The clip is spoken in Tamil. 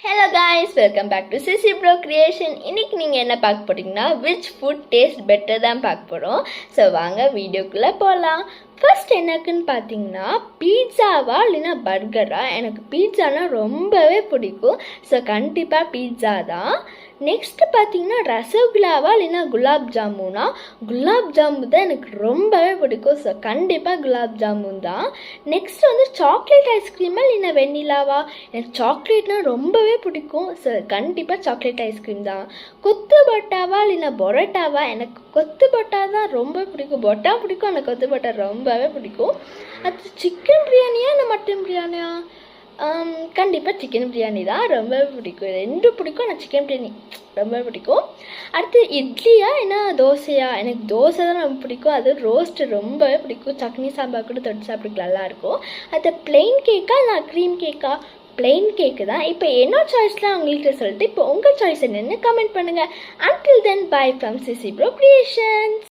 Hello guys, welcome back to Sissy Bro Creation. இன்னைக்கு நீங்கள் என்ன பார்க்க போறீங்கன்னா which food taste better தான் பார்க்க போகிறோம். ஸோ வாங்க வீடியோக்குள்ளே போகலாம். ஃபர்ஸ்ட் என்னக்குன்னு பார்த்தீங்கன்னா பீட்சாவா இல்லைன்னா பர்கரா. எனக்கு பீட்சானா ரொம்பவே பிடிக்கும். ஸோ கண்டிப்பாக பீட்சா தான். நெக்ஸ்ட்டு பார்த்தீங்கன்னா ரசகுல்லாவா இல்லைன்னா குலாப் ஜாமுனா. குலாப் ஜாமுன் தான் எனக்கு ரொம்பவே பிடிக்கும். ஸோ கண்டிப்பாக குலாப் ஜாமுன் தான். நெக்ஸ்ட் வந்து சாக்லேட் ஐஸ்கிரீமா இல்லைன்னா வெண்ணிலாவா. எனக்கு சாக்லேட்னால் ரொம்பவே பிடிக்கும். ஸோ கண்டிப்பாக சாக்லேட் ஐஸ்கிரீம் தான். கொத்து பட்டாவா இல்லைன்னா பொரோட்டாவா. எனக்கு கொத்து பட்டா தான் ரொம்ப பிடிக்கும். பொட்டா பிடிக்கும், எனக்கு கொத்து பட்டா ரொம்பவே பிடிக்கும். அது சிக்கன் பிரியாணியா இல்லை மட்டன் பிரியாணியா? கண்டிப்பாக சிக்கன் பிரியாணி தான் ரொம்பவே பிடிக்கும். ரெண்டு பிடிக்கும், ஆனால் சிக்கன் பிரியாணி ரொம்ப பிடிக்கும். அடுத்து இட்லியா என்ன தோசையா. எனக்கு தோசை தான் ரொம்ப பிடிக்கும். அது ரோஸ்ட்டு ரொம்பவே பிடிக்கும். சட்னி சாம்பார் கூட தொட்டு சாப்பிட்டு நல்லாயிருக்கும். அது பிளெயின் கேக்கா இல்லை க்ரீம் கேக்கா. பிளெயின் கேக்கு தான். இப்போ என்னோட சாய்ஸ்லாம் உங்கள்கிட்ட சொல்லிட்டு இப்போ உங்கள் சாய்ஸ் என்னென்னு கமெண்ட் பண்ணுங்கள். Until then, bye from Sissy Bro Creations.